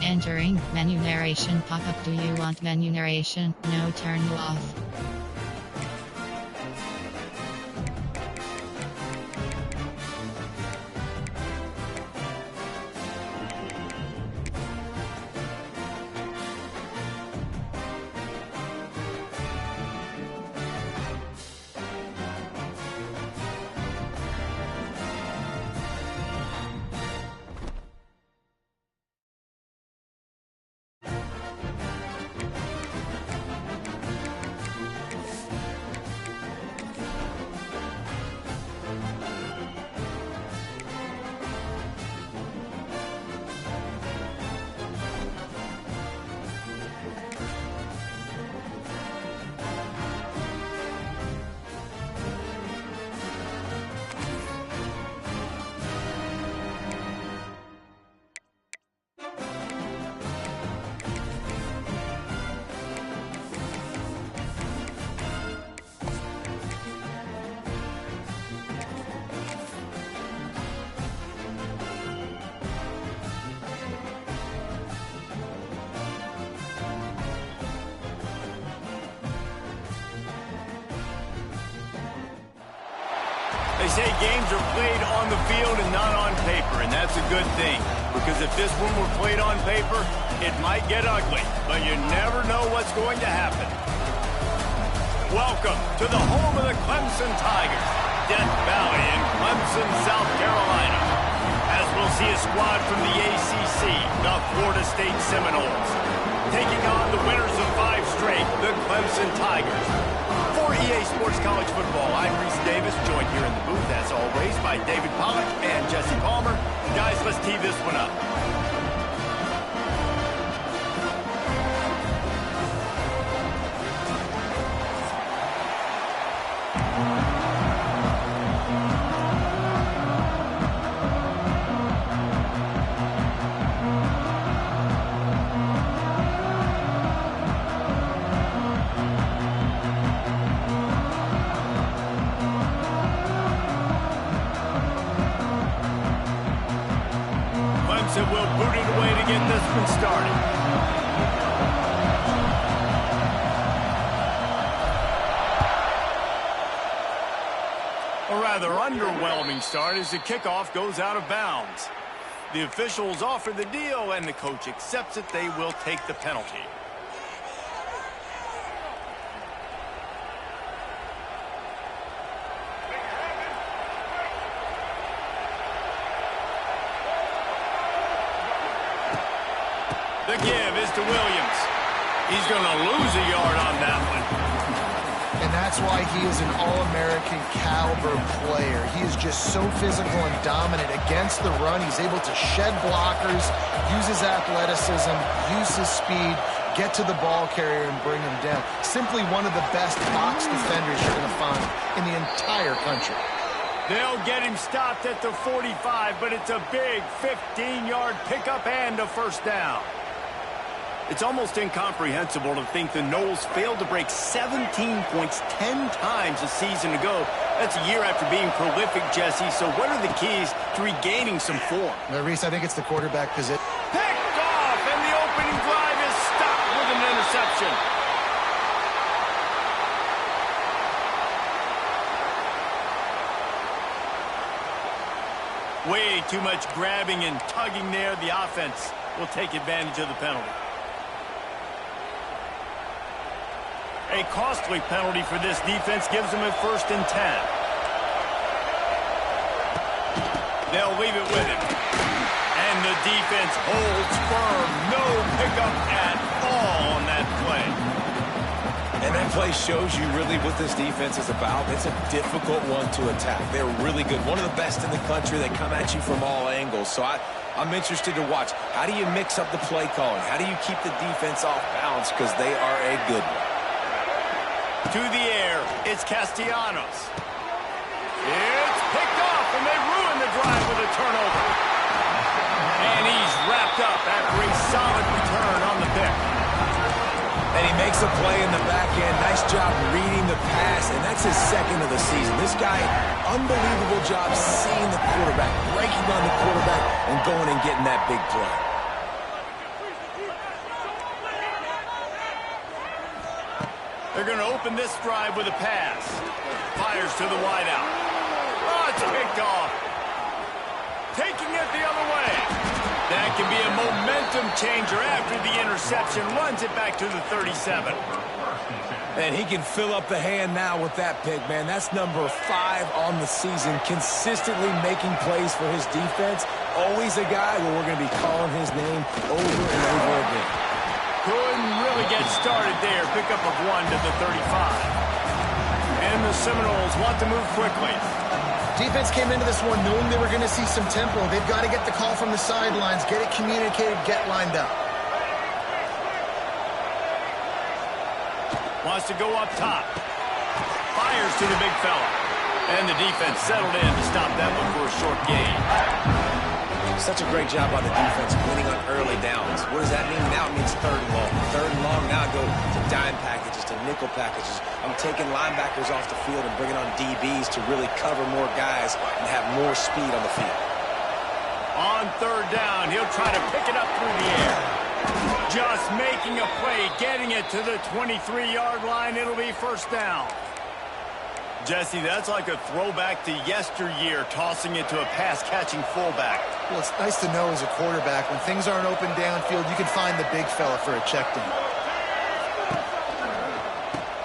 Entering menu narration pop-up. Do you want menu narration? No, turn off. They say games are played on the field and not on paper, and that's a good thing. Because if this one were played on paper, it might get ugly, but you never know what's going to happen. Welcome to the home of the Clemson Tigers, Death Valley in Clemson, South Carolina. As we'll see a squad from the ACC, the Florida State Seminoles, taking on the winners of 5 straight, the Clemson Tigers. For EA Sports College Football, I'm Reese Davis, joined here in the booth, as always, by David Pollack and Jesse Palmer. Guys, let's tee this one up. Clemson will boot it away to get this one started. A rather underwhelming start as the kickoff goes out of bounds. The officials offer the deal and the coach accepts it. They will take the penalty. The give is to Williams. He's going to lose a yard on that one. And that's why he is an All-American caliber player. He is just so physical and dominant against the run. He's able to shed blockers, use his athleticism, use his speed, get to the ball carrier and bring him down. Simply one of the best box defenders you're going to find in the entire country. They'll get him stopped at the 45, but it's a big 15-yard pickup and a first down. It's almost incomprehensible to think the Noles failed to break 17 points 10 times a season ago. That's a year after being prolific, Jesse. So what are the keys to regaining some form? Reese, I think it's the quarterback position. Picked off, and the opening drive is stopped with an interception. Way too much grabbing and tugging there. The offense will take advantage of the penalty. A costly penalty for this defense gives them a 1st and 10. They'll leave it with him. And the defense holds firm. No pickup at all on that play. And that play shows you really what this defense is about. It's a difficult one to attack. They're really good. One of the best in the country. They come at you from all angles. So I'm interested to watch. How do you mix up the play calling? How do you keep the defense off balance? Because they are a good one. To the air, it's Castellanos. It's picked off, and they ruin the drive with a turnover. And he's wrapped up after a solid return on the pick. And he makes a play in the back end. Nice job reading the pass, and that's his 2nd of the season. This guy, unbelievable job seeing the quarterback, breaking on the quarterback, and going and getting that big play. They're going to open this drive with a pass. Fires to the wideout. Oh, it's picked off. Taking it the other way. That can be a momentum changer after the interception. Runs it back to the 37. And he can fill up the hand now with that pick, man. That's number 5 on the season, consistently making plays for his defense. Always a guy where we're going to be calling his name over and over again. Couldn't really get started there. Pickup of 1 to the 35. And the Seminoles want to move quickly. Defense came into this one knowing they were going to see some tempo. They've got to get the call from the sidelines, get it communicated, get lined up. Wants to go up top. Fires to the big fella. And the defense settled in to stop that one for a short gain. Such a great job by the defense winning on early downs. What does that mean? Now it means 3rd and long. 3rd and long, now I go to dime packages, to nickel packages. I'm taking linebackers off the field and bringing on DBs to really cover more guys and have more speed on the field. On 3rd down, he'll try to pick it up through the air. Just making a play, getting it to the 23-yard line. It'll be 1st down. Jesse, that's like a throwback to yesteryear, tossing it to a pass-catching fullback. Well, it's nice to know as a quarterback, when things aren't open downfield, you can find the big fella for a check down.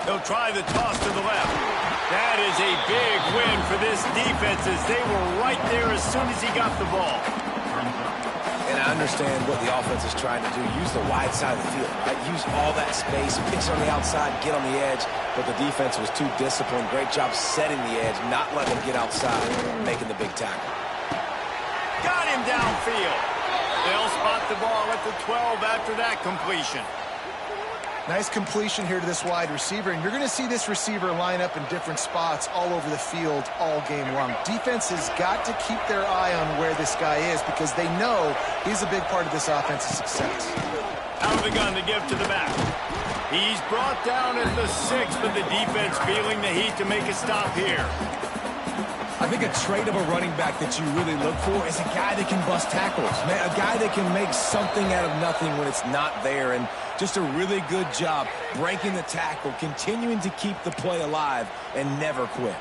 They'll try the toss to the left. That is a big win for this defense as they were right there as soon as he got the ball. And I understand what the offense is trying to do. Use the wide side of the field, right? Use all that space, pitch on the outside, get on the edge. But the defense was too disciplined. Great job setting the edge, not letting him get outside, making the big tackle. Got him downfield. They'll spot the ball at the 12 after that completion. Nice completion here to this wide receiver, and you're going to see this receiver line up in different spots all over the field all game long. Defense has got to keep their eye on where this guy is because they know he's a big part of this offense's success. Out of the gun to give to the back. He's brought down at the 6, but the defense feeling the heat to make a stop here. I think a trait of a running back that you really look for is a guy that can bust tackles, man, a guy that can make something out of nothing when it's not there, and just a really good job breaking the tackle, continuing to keep the play alive, and never quit.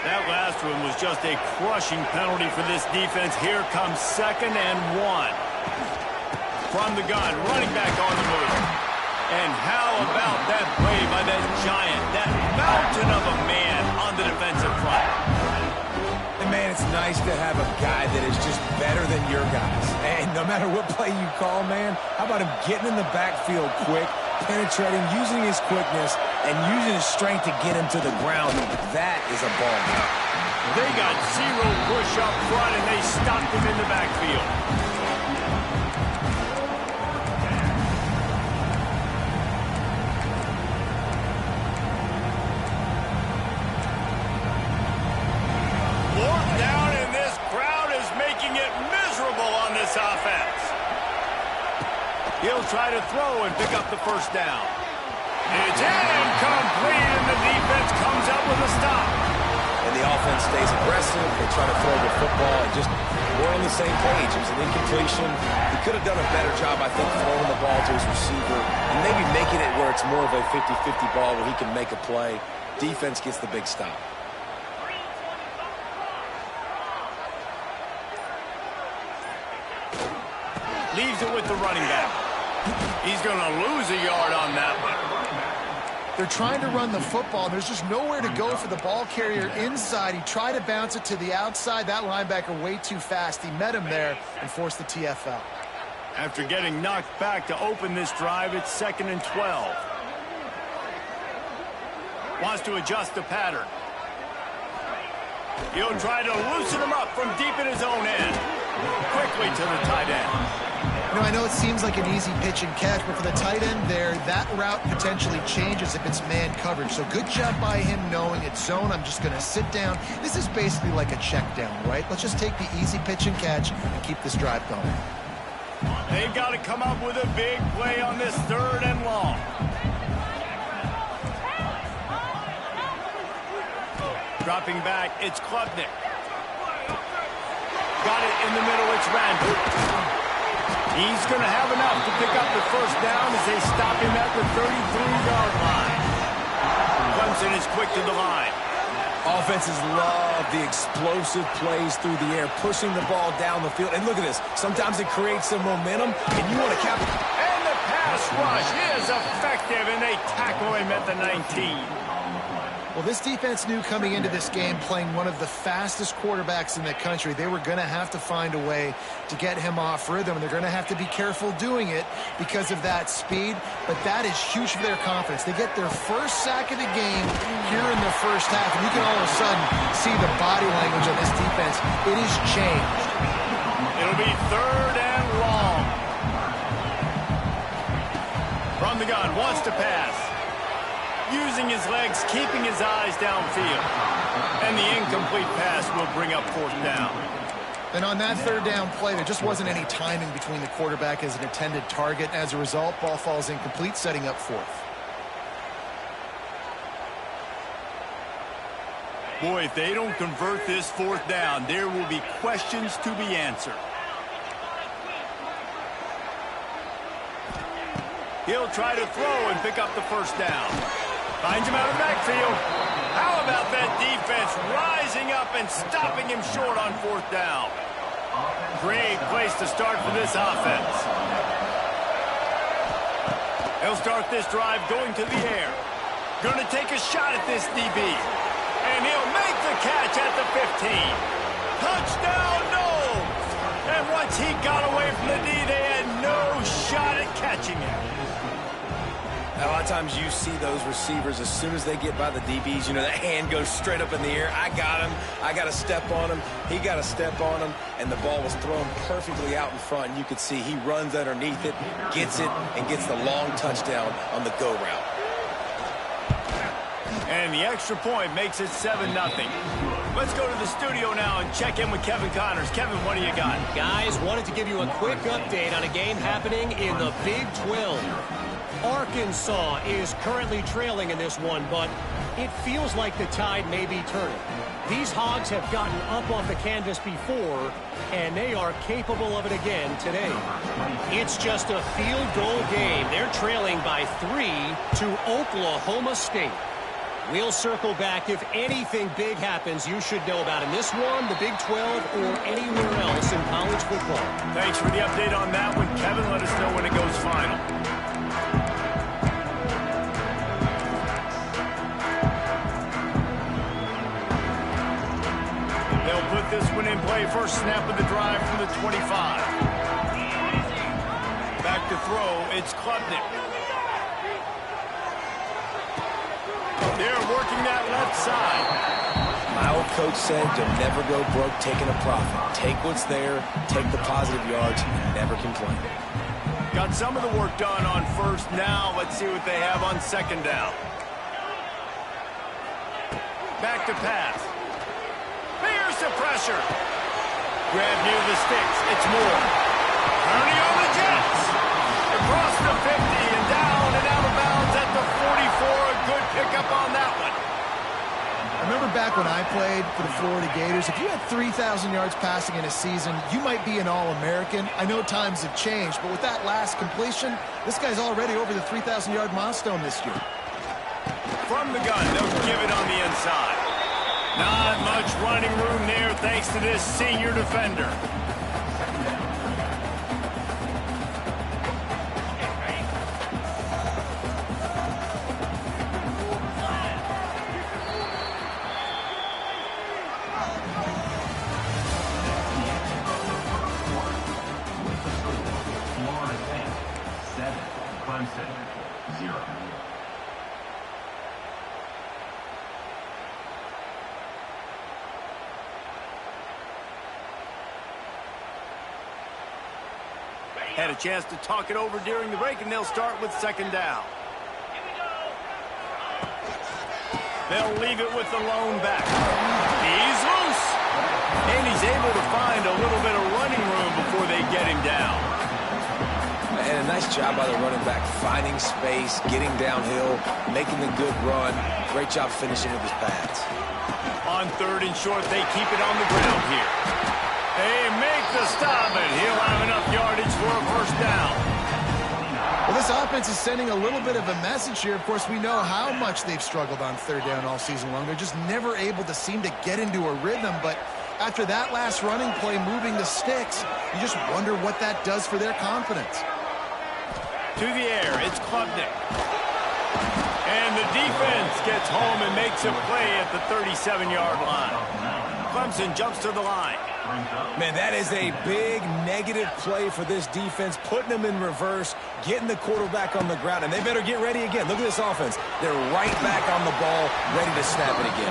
That last one was just a crushing penalty for this defense. Here comes 2nd and 1. From the gun, running back on the move. And how about that play by that giant, that mountain of a man on the defensive front? And man, it's nice to have a guy that is just better than your guys. And no matter what play you call, man, how about him getting in the backfield quick, penetrating, using his quickness, and using his strength to get him to the ground? That is a ball. They got 0 push up front, and they stopped him in the backfield. Offense. He'll try to throw and pick up the 1st down. It's incomplete, and the defense comes up with a stop. And the offense stays aggressive. They try to throw the football and just we're on the same page. It was an incompletion. He could have done a better job, I think, throwing the ball to his receiver and maybe making it where it's more of a 50-50 ball where he can make a play. Defense gets the big stop. Leaves it with the running back. He's going to lose a yard on that one. They're trying to run the football. There's just nowhere to go for the ball carrier inside. He tried to bounce it to the outside. That linebacker way too fast. He met him there and forced the TFL. After getting knocked back to open this drive, it's 2nd and 12. Wants to adjust the pattern. He'll try to loosen him up from deep in his own end. Quickly to the tight end. You know, I know it seems like an easy pitch and catch, but for the tight end there, that route potentially changes if it's man coverage. So good job by him knowing it's zone. I'm just going to sit down. This is basically like a check down, right? Let's just take the easy pitch and catch and keep this drive going. They've got to come up with a big play on this 3rd and long. Dropping back, it's Klubnik. Got it in the middle, it's Randall. He's going to have enough to pick up the first down as they stop him at the 33-yard line. Clemson is quick to the line. Offenses love the explosive plays through the air, pushing the ball down the field. And look at this. Sometimes it creates some momentum, and you want to capitalize. And the pass rush is effective, and they tackle him at the 19. Well, this defense knew coming into this game, playing one of the fastest quarterbacks in the country, they were going to have to find a way to get him off rhythm, and they're going to have to be careful doing it because of that speed. But that is huge for their confidence. They get their first sack of the game here in the first half, and you can all of a sudden see the body language of this defense. It has changed. It'll be 3rd and long. From the gun, wants to pass. Using his legs, keeping his eyes downfield. And the incomplete pass will bring up 4th down. And on that 3rd down play, there just wasn't any timing between the quarterback as an intended target. As a result, ball falls incomplete, setting up 4th. Boy, if they don't convert this 4th down, there will be questions to be answered. He'll try to throw and pick up the first down. Finds him out of the backfield. How about that defense rising up and stopping him short on 4th down? Great place to start for this offense. He'll start this drive going to the air. Going to take a shot at this DB. And he'll make the catch at the 15. Touchdown, no! And once he got away from the D, they had no shot at catching him. A lot of times you see those receivers, as soon as they get by the DBs, you know, that hand goes straight up in the air. I got him. I got to step on him. He got to step on him. And the ball was thrown perfectly out in front. And you could see he runs underneath it, gets it, and gets the long touchdown on the go route. And the extra point makes it 7-0. Let's go to the studio now and check in with Kevin Connors. Kevin, what do you got? Guys, wanted to give you a quick update on a game happening in the Big 12. Arkansas is currently trailing in this one, but it feels like the tide may be turning. These Hogs have gotten up off the canvas before, and they are capable of it again today. It's just a field goal game. They're trailing by 3 to Oklahoma State. We'll circle back. If anything big happens, you should know about in this one, the Big 12, or anywhere else in college football. Thanks for the update on that one, Kevin. Let us know when it goes final. They'll put this one in play. First snap of the drive from the 25. Back to throw. It's Klubnik. They're working that left side. My old coach said you'll never go broke taking a profit. Take what's there, take the positive yards, and never complain. Got some of the work done on 1st. Now let's see what they have on 2nd down. Back to pass. Here's the pressure. Grab near the sticks. It's Moore. Turning on the Jets. Across the 50 and down and out of bounds at the 44. A good pickup on that one. I remember back when I played for the Florida Gators, if you had 3,000 yards passing in a season, you might be an All-American. I know times have changed, but with that last completion, this guy's already over the 3,000-yard milestone this year. From the gun, they'll give it on the inside. Not much running room there thanks to this senior defender. Had a chance to talk it over during the break, and they'll start with 2nd down. They'll leave it with the lone back. He's loose. And he's able to find a little bit of running room before they get him down. And a nice job by the running back, finding space, getting downhill, making the good run. Great job finishing with his pads. On 3rd and short, they keep it on the ground here. They make the stop, and he'll have enough yardage for a first down. Well, this offense is sending a little bit of a message here. Of course, we know how much they've struggled on third down all season long. They're just never able to seem to get into a rhythm. But after that last running play, moving the sticks, you just wonder what that does for their confidence. To the air, it's Klubnik. And the defense gets home and makes a play at the 37-yard line. Clemson jumps to the line. Man, that is a big negative play for this defense, putting them in reverse, getting the quarterback on the ground, and they better get ready again. Look at this offense. They're right back on the ball, ready to snap it again.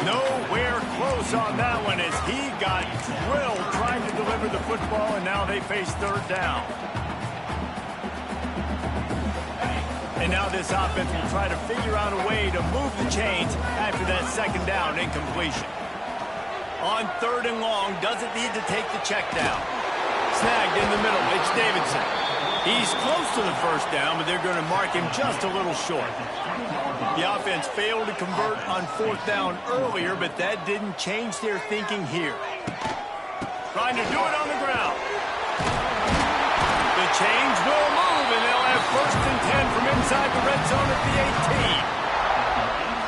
Nowhere close on that one as he got drilled trying to deliver the football, and now they face third down. And now this offense will try to figure out a way to move the chains after that second down incompletion. On third and long, doesn't need to take the check down. Snagged in the middle, Mitch Davidson. He's close to the first down, but they're going to mark him just a little short. The offense failed to convert on fourth down earlier, but that didn't change their thinking here. Trying to do it on the ground. The chains will move, and they'll have first and 10 from inside the red zone at the 18.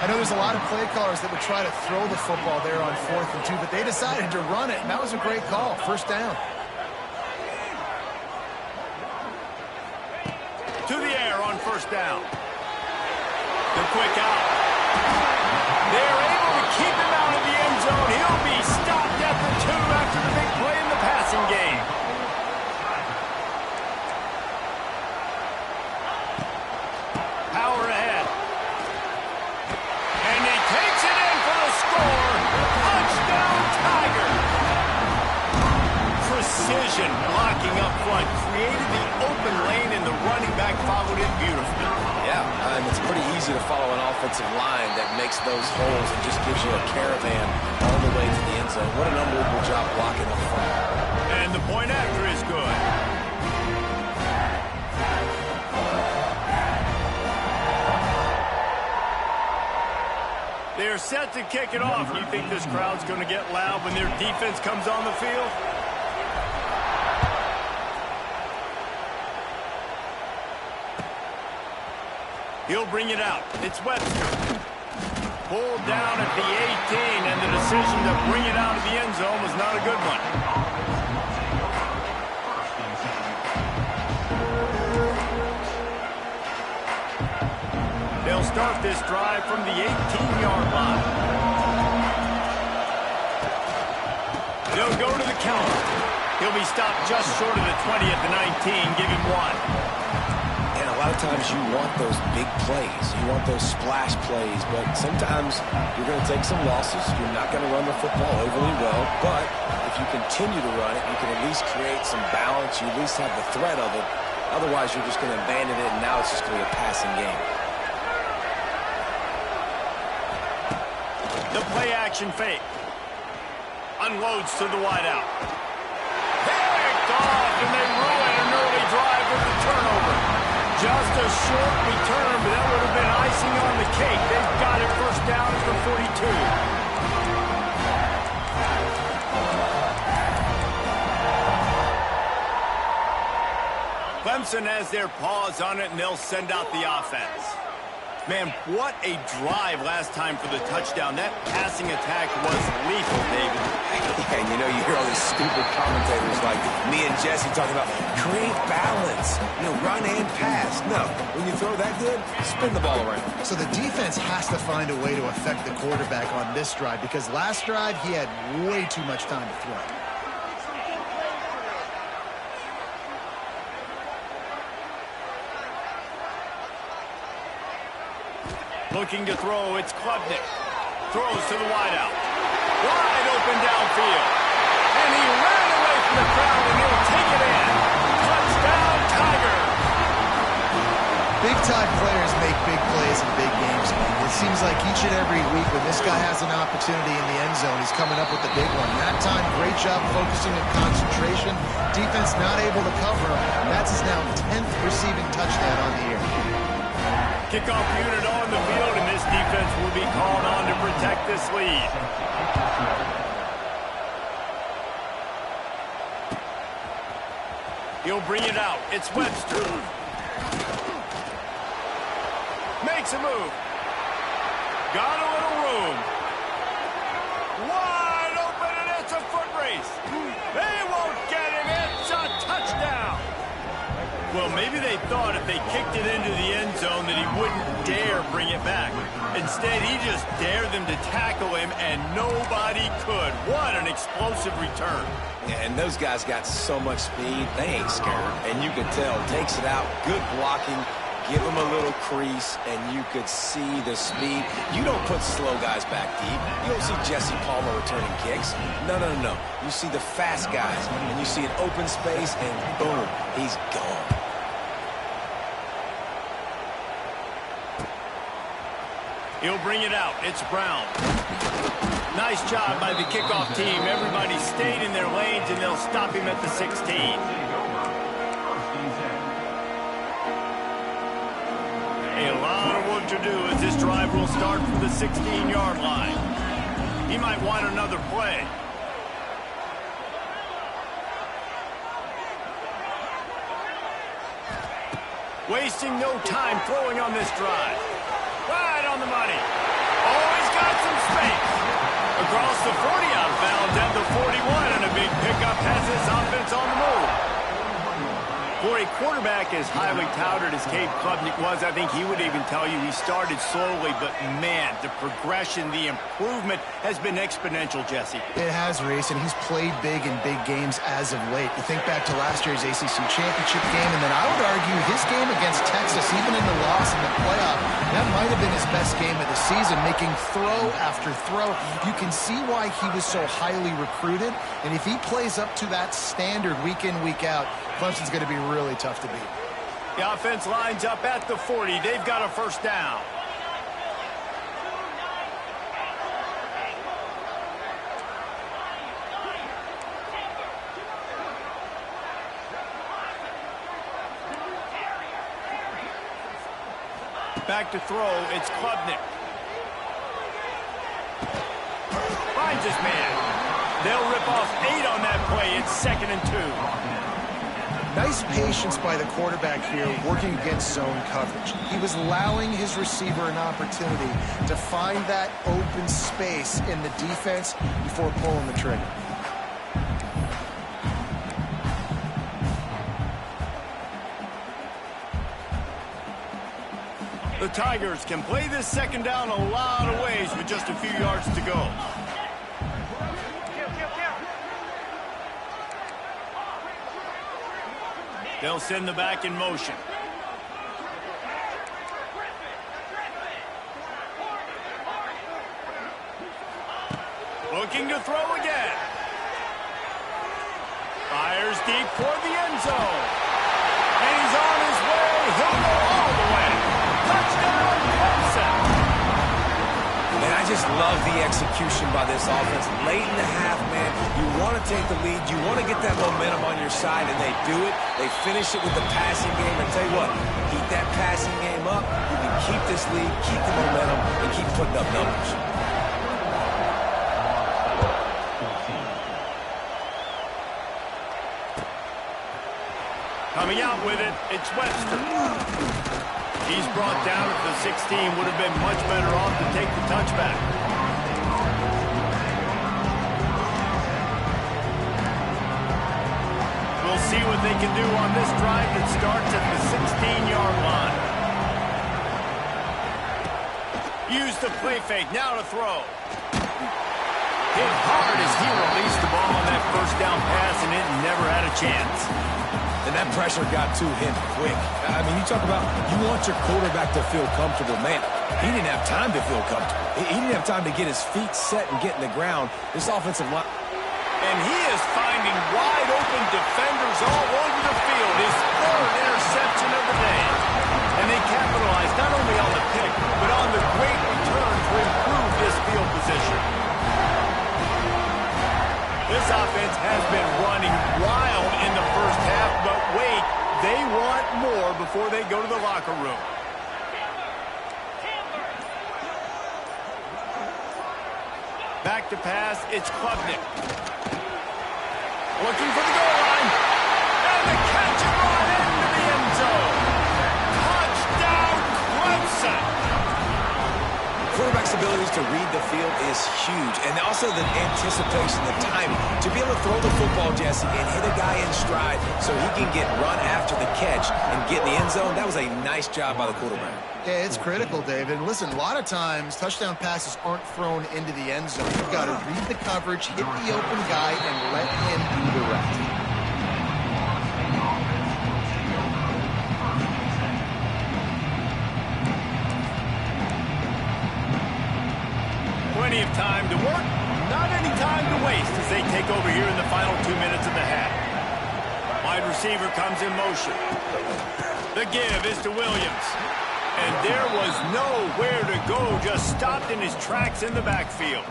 I know there's a lot of play callers that would try to throw the football there on 4th and 2, but they decided to run it, and that was a great call. First down. To the air on first down. The quick out. They're able to keep him out of the end zone. He'll be stopped at the 2 after the big play in the passing game. Power ahead. And he takes it in for the score. Touchdown, Tiger. Precision blocking up front. Created the open lane, and the running back followed it beautifully. Yeah, and it's pretty easy to follow an offensive line that makes those holes and just gives you a caravan all the way to the end zone. What an unbelievable job blocking up front. And the point after is good. They're set to kick it off. You think this crowd's going to get loud when their defense comes on the field? He'll bring it out. It's Webster. Pulled down at the 18, and the decision to bring it out of the end zone was not a good one. They'll start this drive from the 18-yard line. They'll go to the counter. He'll be stopped just short of the 20 at the 19. Give him 1. And a lot of times you want those big plays. You want those splash plays, but sometimes you're going to take some losses. You're not going to run the football overly well, but if you continue to run it, you can at least create some balance. You at least have the threat of it. Otherwise, you're just going to abandon it, and now it's just going to be a passing game. The play-action fake. Unloads to the wideout. Picked off, and they ruin an early drive with the turnover. Just a short return, but that would have been icing on the cake. They've got it first down at the 42. Clemson has their paws on it, and they'll send out the offense. Man, what a drive last time for the touchdown. That passing attack was lethal, David. Yeah, and you know, you hear all these stupid commentators like me and Jesse talking about create balance, run and pass. No, when you throw that good, spin the ball around. So the defense has to find a way to affect the quarterback on this drive, because last drive he had way too much time to throw. Looking to throw, it's Klubnik. Throws to the wideout. Wide open downfield. And he ran away from the crowd, and he'll take it in. Touchdown, Tiger. Big-time players make big plays in big games. It seems like each and every week when this guy has an opportunity in the end zone, he's coming up with the big one. That time, great job focusing and concentration. Defense not able to cover him. That's his now 10th receiving touchdown on the year. Kickoff unit on the field, and this defense will be called on to protect this lead. He'll bring it out. It's Webster. Makes a move. Got a little room. Wide open, and it's a foot race. They won't get him. It's a touchdown. Well, maybe they thought if they kicked it into the end zone that he wouldn't dare bring it back. Instead, he just dared them to tackle him, and nobody could. What an explosive return. Yeah, and those guys got so much speed, they ain't scared. And you can tell, takes it out, good blocking, give him a little crease, and you could see the speed. You don't put slow guys back deep. You don't see Jesse Palmer returning kicks. No, no, no, no. You see the fast guys, and you see an open space, and boom, he's gone. He'll bring it out. It's Brown. Nice job by the kickoff team. Everybody stayed in their lanes, and they'll stop him at the 16. A lot of work to do as this drive will start from the 16-yard line. He might want another play. Wasting no time throwing on this drive. Right on the money. Oh, he's got some space. Across the 40 outbound at the 41, and a big pickup has this offense on the move. For a quarterback as highly touted as Cade Klubnik was, I think he would even tell you he started slowly, but man, the progression, the improvement has been exponential, Jesse. It has, Reese, and he's played big in big games as of late. You think back to last year's ACC championship game, and then I would argue his game against Texas, even in the loss in the playoff, that might have been his best game of the season, making throw after throw. You can see why he was so highly recruited, and if he plays up to that standard week in, week out, Clemson's going to be really tough to beat. The offense lines up at the 40. They've got a first down. Back to throw. It's Klubnik. Finds his man. They'll rip off 8 on that play. It's 2nd and 2. Nice patience by the quarterback here working against zone coverage. He was allowing his receiver an opportunity to find that open space in the defense before pulling the trigger. The Tigers can play this second down a lot of ways with just a few yards to go. They'll send the back in motion. Looking to throw again. Fires deep toward the end zone. And he's on his way. He'll go all the way. Touchdown, Clemson. Man, I just love the execution by this offense. Late in the half, man, you want to take the lead. You want to get that momentum on your side, and they do it. They finish it with the passing game. And tell you what, keep that passing game up. You can keep this lead, keep the momentum, and keep putting up numbers. Coming out with it, it's Webster. He's brought down at the 16. Would have been much better off to take the touchback. We'll see what they can do on this drive that starts at the 16-yard line. Use the play fake. Now to throw. Hit hard as he released the ball on that first down pass, and it never had a chance. And that pressure got to him quick. I mean, you talk about you want your quarterback to feel comfortable. Man, he didn't have time to feel comfortable. He didn't have time to get his feet set and get in the ground. This offensive line. And he is finding wide open defenders all over the field. His 3rd interception of the day. And they capitalized not only on the pick, but on the great return to improve this field position. This offense has been running wild in the first half, but wait, they want more before they go to the locker room. Back to pass, it's Klubnik. Looking for the goal line. And the catch abilities to read the field is huge. And also the anticipation, the timing. To be able to throw the football, Jesse, and hit a guy in stride so he can get run after the catch and get in the end zone, that was a nice job by the quarterback. Yeah, it's critical, David. Listen, a lot of times touchdown passes aren't thrown into the end zone. You've got to read the coverage, hit the open guy, and let him do the rest. Plenty of time to work, not any time to waste as they take over here in the final 2 minutes of the half. Wide receiver comes in motion. The give is to Williams. And there was nowhere to go, just stopped in his tracks in the backfield.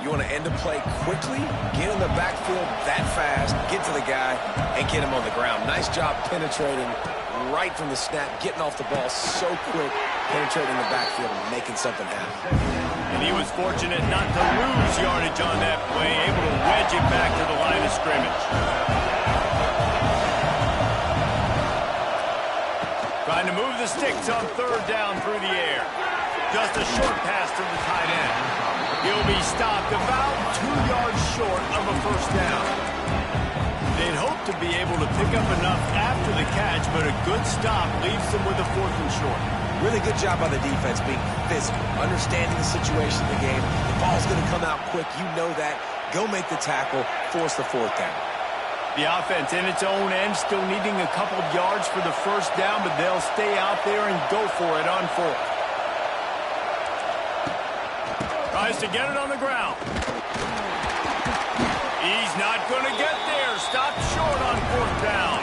You want to end the play quickly, get in the backfield that fast, get to the guy, and get him on the ground. Nice job penetrating right from the snap, getting off the ball so quick, penetrating the backfield and making something happen. And he was fortunate not to lose yardage on that play, able to wedge it back to the line of scrimmage. Trying to move the sticks on third down through the air. Just a short pass to the tight end. He'll be stopped about 2 yards short of a first down. They'd hope to be able to pick up enough after the catch, but a good stop leaves them with a 4th and short. Really good job by the defense being physical, understanding the situation of the game. The ball's going to come out quick. You know that. Go make the tackle, force the 4th down. The offense in its own end still needing a couple of yards for the first down, but they'll stay out there and go for it on 4th. Tries to get it on the ground. He's not going to get there. Stopped short on 4th down.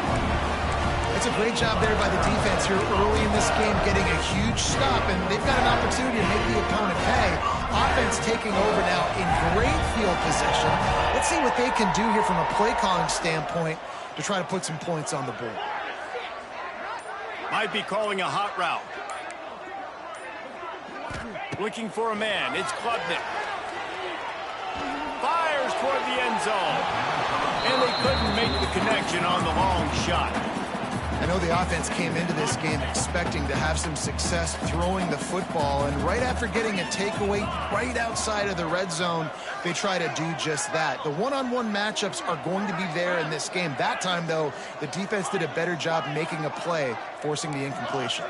It's a great job there by the defense here early in this game, getting a huge stop, and they've got an opportunity to make the opponent pay. Offense taking over now in great field position. Let's see what they can do here from a play calling standpoint to try to put some points on the board. Might be calling a hot route. Looking for a man. It's Klubnik. Fires toward the end zone. And they couldn't make the connection on the long shot. I know the offense came into this game expecting to have some success throwing the football, and right after getting a takeaway right outside of the red zone, they try to do just that. The one-on-one matchups are going to be there in this game. That time, though, the defense did a better job making a play, forcing the incompletion.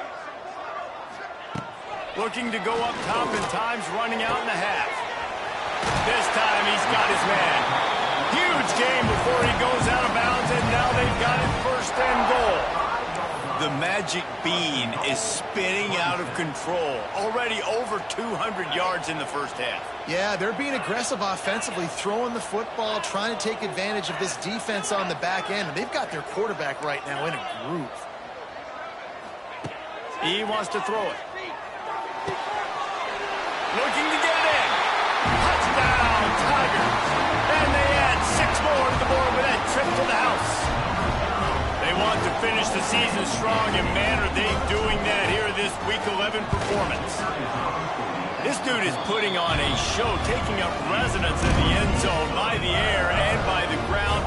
Looking to go up top in times, running out in the half. This time he's got his man. Huge game before he goes out of bounds, and now they've got it 1st and goal. The magic bean is spinning out of control. Already over 200 yards in the first half. Yeah, they're being aggressive offensively, throwing the football, trying to take advantage of this defense on the back end. And they've got their quarterback right now in a groove. He wants to throw it. Looking to get it in. Touchdown, Tigers. And they add 6 more to the board with that trip to the house. They want to finish the season strong, and man, are they doing that here this Week 11 performance. This dude is putting on a show, taking up residence in the end zone by the air and by the ground,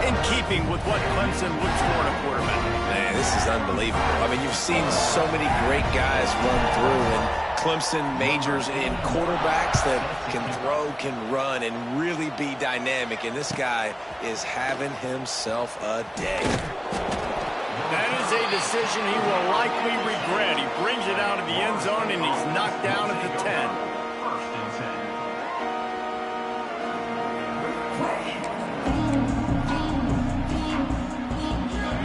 in keeping with what Clemson looks for in a quarterback. Man, this is unbelievable. I mean, you've seen so many great guys run through, and Clemson majors in quarterbacks that can throw, can run, and really be dynamic. And this guy is having himself a day. That is a decision he will likely regret. He brings it out of the end zone, and he's knocked down at the 10.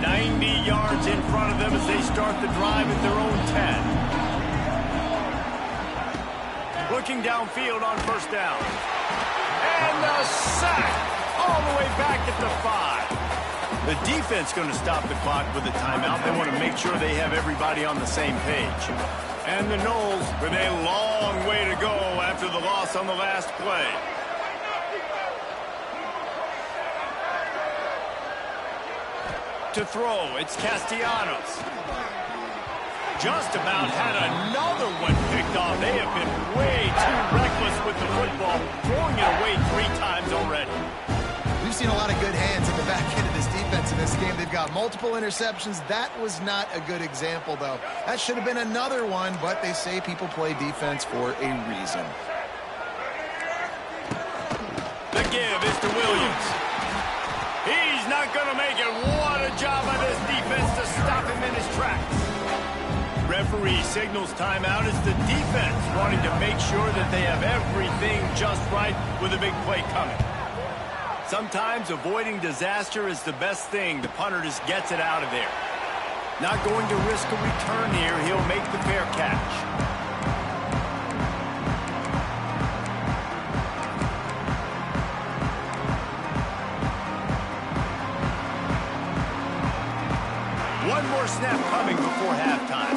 90 yards in front of them as they start the drive at their own 10. Looking downfield on 1st down. And the sack all the way back at the 5. The defense going to stop the clock with a timeout. They want to make sure they have everybody on the same page. And the Noles with a long way to go after the loss on the last play. To throw, it's Castellanos. Just about had another one picked off. They have been way too reckless with the football, throwing it away 3 times already. We've seen a lot of good hands in the back end of this defense. defense in this game. They've got multiple interceptions. That was not a good example, though. That should have been another one, but they say people play defense for a reason. The give is to Williams. He's not going to make it. What a job by this defense to stop him in his tracks. Referee signals timeout as the defense wanting to make sure that they have everything just right with a big play coming. Sometimes avoiding disaster is the best thing. The punter just gets it out of there. Not going to risk a return here. He'll make the fair catch. One more snap coming before halftime.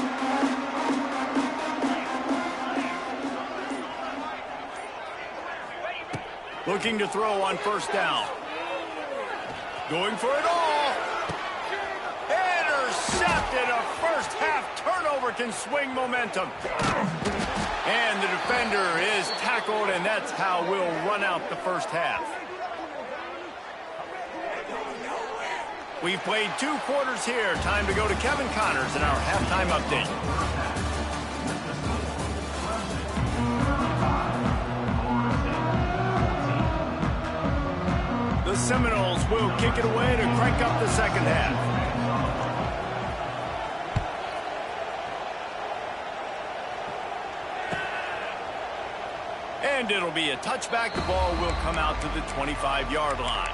Looking to throw on first down. Going for it all. Intercepted. A first half turnover can swing momentum. And the defender is tackled, and that's how we'll run out the first half. We've played 2 quarters here. Time to go to Kevin Connors in our halftime update. The Seminoles will kick it away to crank up the second half. And it'll be a touchback. The ball will come out to the 25-yard line.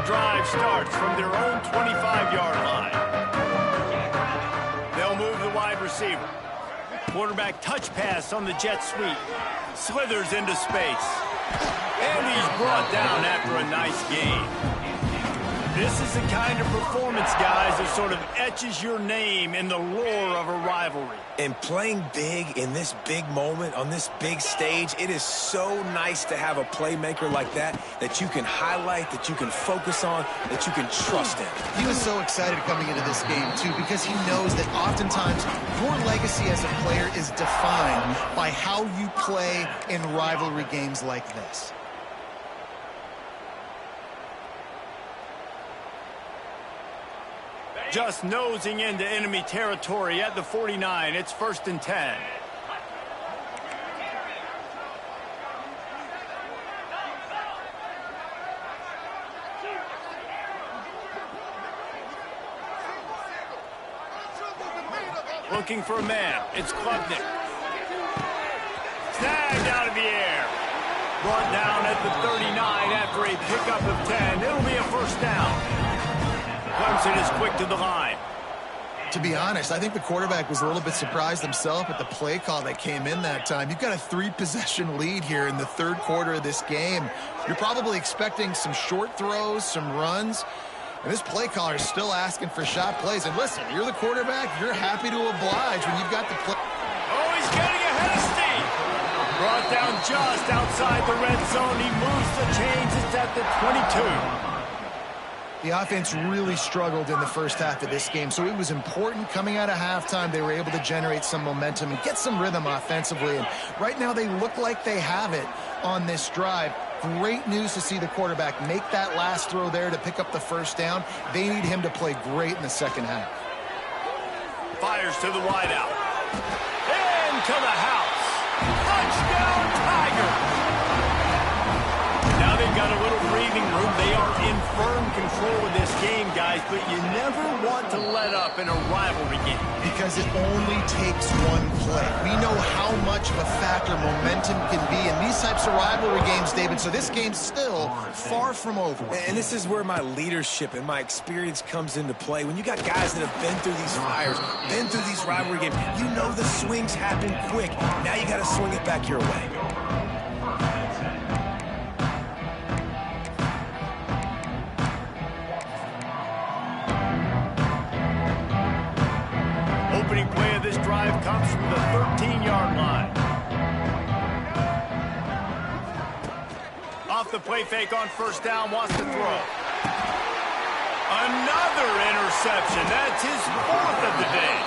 Drive starts from their own 25-yard line. They'll move the wide receiver. Quarterback touch pass on the jet sweep. Slithers into space. And he's brought down after a nice gain. This is the kind of performance, guys, that sort of etches your name in the lore of a rivalry. And playing big in this big moment, on this big stage, it is so nice to have a playmaker like that you can highlight, that you can focus on, that you can trust in. He was so excited coming into this game, too, because he knows that oftentimes your legacy as a player is defined by how you play in rivalry games like this. Just nosing into enemy territory at the 49. It's 1st and 10. Looking for a man. It's Klubnik. Snagged out of the air. Brought down at the 39 after a pickup of 10. It'll be a first down. Clemson is quick to the line. To be honest, I think the quarterback was a little bit surprised himself at the play call that came in that time. You've got a 3-possession lead here in the 3rd quarter of this game. You're probably expecting some short throws, some runs. And this play caller is still asking for shot plays. And listen, you're the quarterback. You're happy to oblige when you've got the play. Oh, he's getting ahead of steam. Brought down just outside the red zone. He moves the chains. It's at the 22. The offense really struggled in the first half of this game, so it was important coming out of halftime. They were able to generate some momentum and get some rhythm offensively. And right now they look like they have it on this drive. Great news to see the quarterback make that last throw there to pick up the first down. They need him to play great in the second half. Fires to the wideout. Into the house. Touchdown, Tigers. Now they've got a little breathing room. They are in firm control of this game, guys, but you never want to let up in a rivalry game. Because it only takes one play. We know how much of a factor momentum can be in these types of rivalry games, David, so this game's still far from over. And this is where my leadership and my experience comes into play. When you got guys that have been through these fires, been through these rivalry games, you know the swings happen quick. Now you got to swing it back your way. Opening play of this drive comes from the 13-yard line. Off the play fake on first down, wants to throw. Another interception. That's his 4th of the day.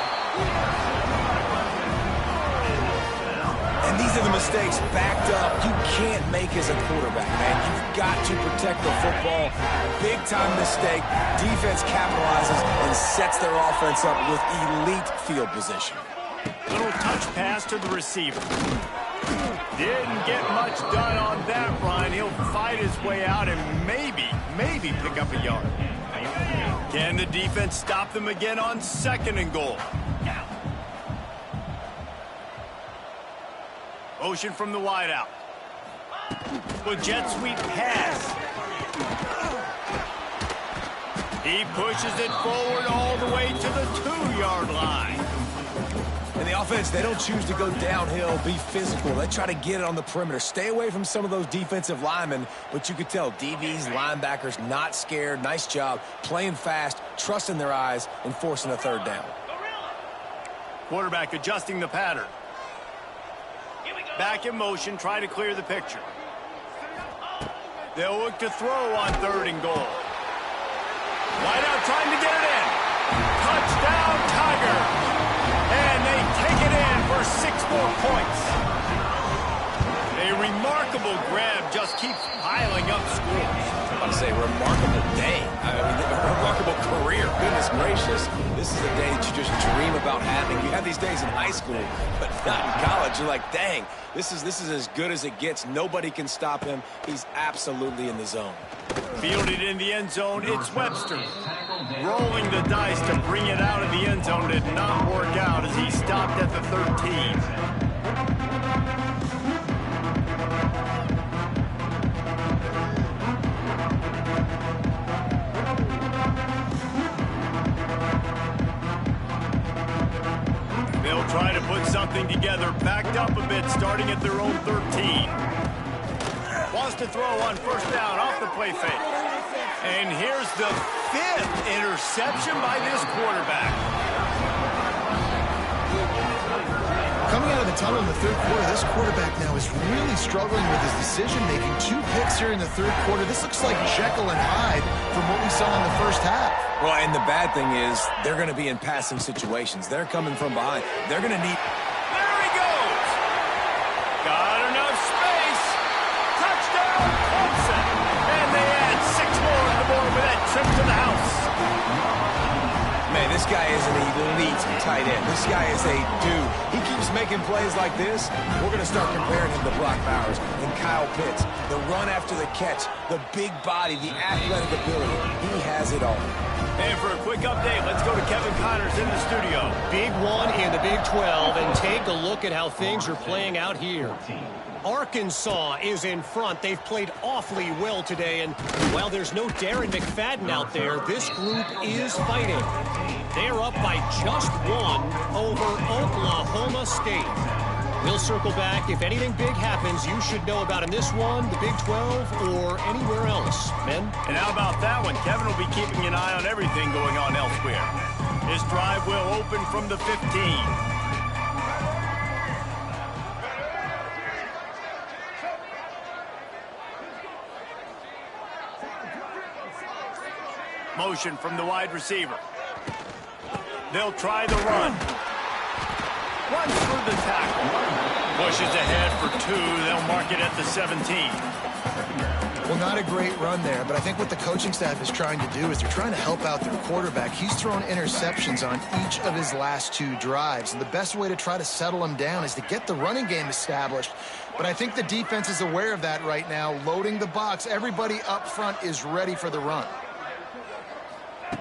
And these are the mistakes backed up you can't make as a quarterback, man. You've got to protect the football. Big-time mistake. Defense capitalizes and sets their offense up with elite field position. Little touch pass to the receiver. Didn't get much done on that run. He'll fight his way out and maybe pick up a yard. Can the defense stop them again on 2nd and goal? Motion from the wideout. With jet sweep pass. He pushes it forward all the way to the 2-yard line. And the offense, they don't choose to go downhill, be physical. They try to get it on the perimeter. Stay away from some of those defensive linemen, but you could tell DBs, linebackers, not scared. Nice job playing fast, trusting their eyes, and forcing a 3rd down. Quarterback adjusting the pattern. Back in motion, try to clear the picture. They'll look to throw on 3rd and goal. Wideout trying to get it in. Touchdown, Tigers. And they take it in for 6 more points. A remarkable grab just keeps piling up scores. I'm about to say remarkable day. I mean, a remarkable career. Goodness gracious. This is a day that you just dream about having. You have these days in high school, but not in college. You're like, dang, this is as good as it gets. Nobody can stop him. He's absolutely in the zone. Fielded in the end zone, it's Webster. Rolling the dice to bring it out of the end zone did not work out as he stopped at the 13. They'll try to put something together, backed up a bit, starting at their own 13. Wants to throw on 1st down off the play fake. And here's the 5th interception by this quarterback. Coming out of the tunnel in the 3rd quarter, this quarterback now is really struggling with his decision-making. 2 picks here in the 3rd quarter. This looks like Jekyll and Hyde from what we saw in the 1st half. Well, and the bad thing is they're going to be in passing situations. They're coming from behind. They're going to need... There he goes! Got enough space. Touchdown, Clemson. And they add 6 more on the board with that trip to the house. Man, this guy is an elite tight end. This guy is a dude. He keeps making plays like this. We're going to start comparing him to Brock Bowers and Kyle Pitts. The run after the catch, the big body, the athletic ability. He has it all. And for a quick update, let's go to Kevin Connors in the studio. Big one in the Big 12, and take a look at how things are playing out here. Arkansas is in front. They've played awfully well today, and while there's no Darren McFadden out there, this group is fighting. They're up by just 1 over Oklahoma State. We'll circle back. If anything big happens, you should know about in this one, the Big 12, or anywhere else. Men? And how about that one? Kevin will be keeping an eye on everything going on elsewhere. His drive will open from the 15. Motion from the wide receiver. They'll try the run. Runs through the tackle. Pushes ahead for 2. They'll mark it at the 17. Well, not a great run there, but I think what the coaching staff is trying to do is they're trying to help out their quarterback. He's thrown interceptions on each of his last 2 drives, and the best way to try to settle him down is to get the running game established. But I think the defense is aware of that right now, loading the box. Everybody up front is ready for the run.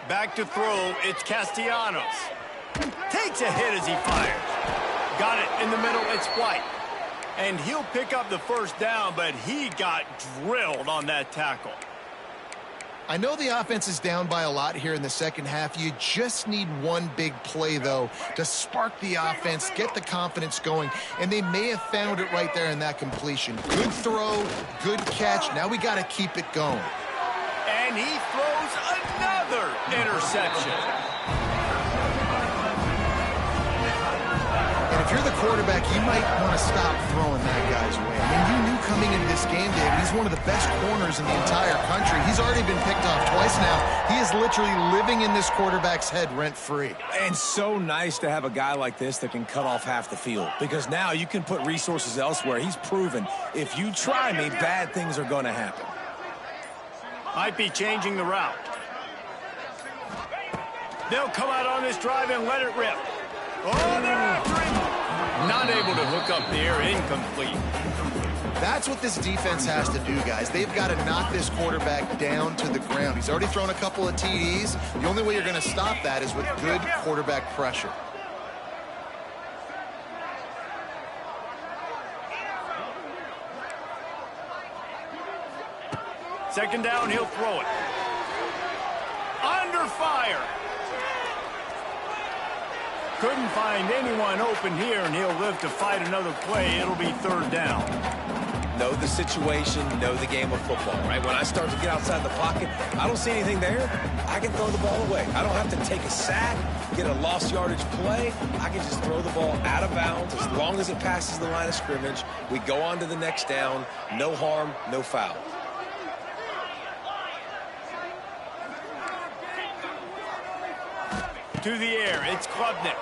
Back to throw, it's Castellanos. Takes a hit as he fires. Got it in the middle, it's White. And he'll pick up the 1st down, but he got drilled on that tackle. I know the offense is down by a lot here in the 2nd half. You just need one big play, though, to spark the offense, get the confidence going, and they may have found it right there in that completion. Good throw, good catch. Now we got to keep it going. And he throws another interception. And if if you're the quarterback, you might want to stop throwing that guy's way. I mean, you knew coming into this game, David, he's one of the best corners in the entire country. He's already been picked off twice now. He is literally living in this quarterback's head rent-free. And so nice to have a guy like this that can cut off half the field, because now you can put resources elsewhere. He's proven if you try me, bad things are going to happen. Might be changing the route. They'll come out on this drive and let it rip. Oh, they're after him. Not able to hook up there, incomplete. That's what this defense has to do, guys. They've got to knock this quarterback down to the ground. He's already thrown a couple of TDs. The only way you're going to stop that is with good quarterback pressure. Second down, he'll throw it. Under fire. Couldn't find anyone open here, and he'll live to fight another play. It'll be third down. Know the situation, know the game of football, right? When I start to get outside the pocket, I don't see anything there, I can throw the ball away. I don't have to take a sack, get a lost yardage play. I can just throw the ball out of bounds as long as it passes the line of scrimmage. We go on to the next down. No harm, no foul. To the air, it's Klubnik.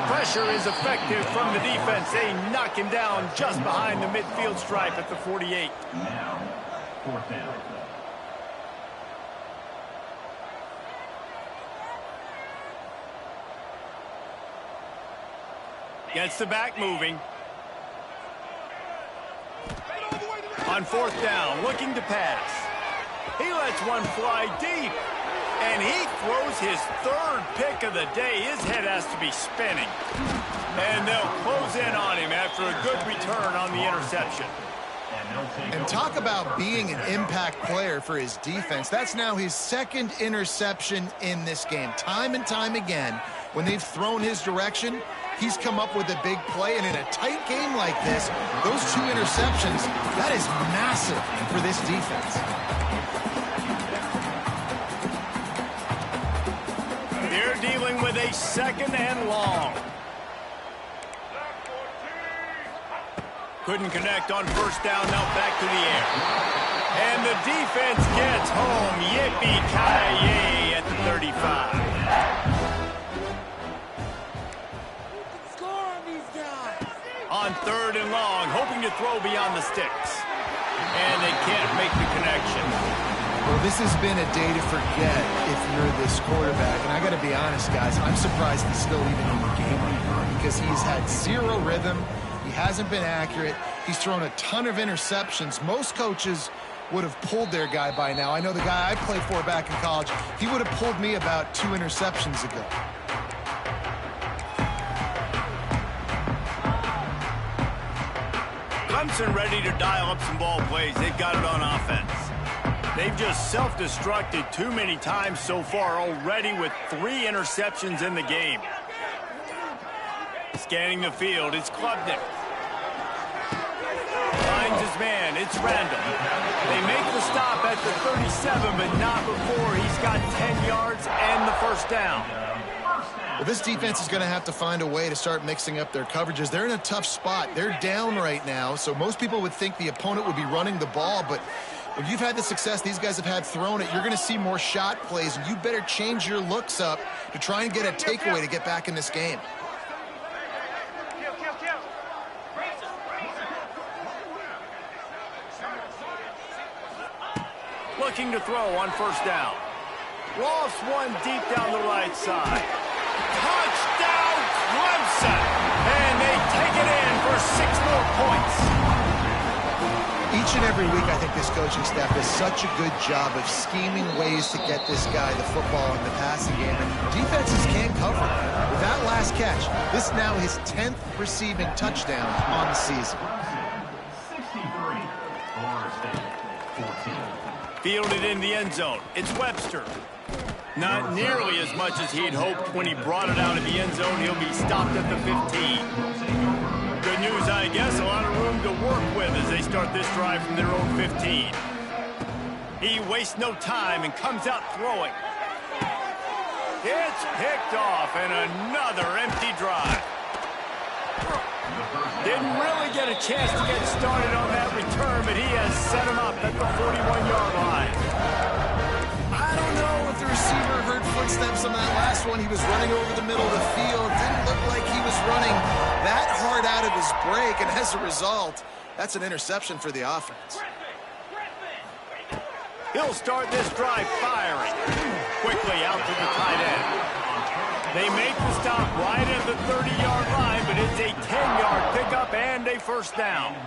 Pressure is effective from the defense. They knock him down just behind the midfield stripe at the 48. Now, fourth down. Gets the back moving. On fourth down, looking to pass. He lets one fly deep. And he throws his third pick of the day. His head has to be spinning. And they'll close in on him after a good return on the interception. And talk about being an impact player for his defense. That's now his second interception in this game. Time and time again, when they've thrown his direction, he's come up with a big play. And in a tight game like this, those two interceptions, that is massive for this defense. They're dealing with a second and long. Couldn't connect on first down, now back to the air. And the defense gets home. Yippee-ki-yay at the 35. Score on these guys. On third and long, hoping to throw beyond the sticks. And they can't make the connection. Well, this has been a day to forget if you're this quarterback. And I got to be honest, guys, I'm surprised he's still even in the game right now because he's had zero rhythm. He hasn't been accurate. He's thrown a ton of interceptions. Most coaches would have pulled their guy by now. I know the guy I played for back in college, he would have pulled me about 2 interceptions ago. Clemson ready to dial up some ball plays. They've got it on offense. They've just self-destructed too many times so far already with 3 interceptions in the game. Scanning the field, it's Klubnik. Finds his man, it's Randall. They make the stop at the 37, but not before he's got 10 yards and the first down. Well, this defense is going to have to find a way to start mixing up their coverages. They're in a tough spot. They're down right now, so most people would think the opponent would be running the ball, but when you've had the success these guys have had throwing it, you're going to see more shot plays, and you better change your looks up to try and get a takeaway to get back in this game. Looking to throw on first down. Lofts one deep down the right side. Touchdown, Clemson! And they take it in for 6 more points. Each and every week, I think this coaching staff does such a good job of scheming ways to get this guy the football in the passing game, and defenses can't cover. With that last catch, this now his 10th receiving touchdown on the season. 63, Florida State, 14. Fielded in the end zone. It's Webster. Not nearly as much as he'd hoped when he brought it out of the end zone. He'll be stopped at the 15. Good news, I guess. A lot of room to work with as they start this drive from their own 15. He wastes no time and comes out throwing. It's picked off, and another empty drive. Didn't really get a chance to get started on that return, but he has set him up at the 41-yard line. I don't know if the receiver heard footsteps on that last one. He was running over the middle of the field. Didn't look like he was running that hard out of his break, and as a result, that's an interception for the offense. He'll start this drive firing. Quickly out to the tight end. They make the stop right at the 30-yard line, but it's a 10-yard pickup and a first down.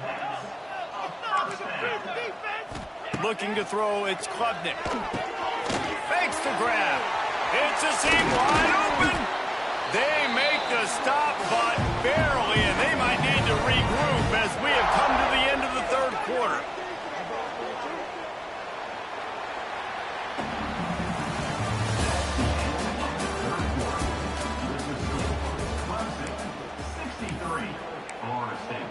Looking to throw, it's Klubnik. Fakes the grab. It's a seam wide open. They make the stop, but barely, and they might need to regroup as we have come to the end of the third quarter. Florida State.